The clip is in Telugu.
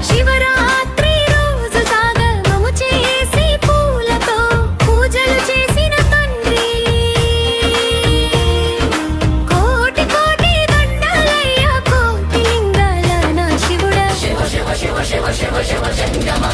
శివరాత్రి రోజు సాగమము చేసి పూలతో పూజలు చేసిన తండ్రి కోటి కోటి దండాలయ్య కోటి లింగాల నా శివుడా శివ శివ శివ శివ శివ శివ శంగమ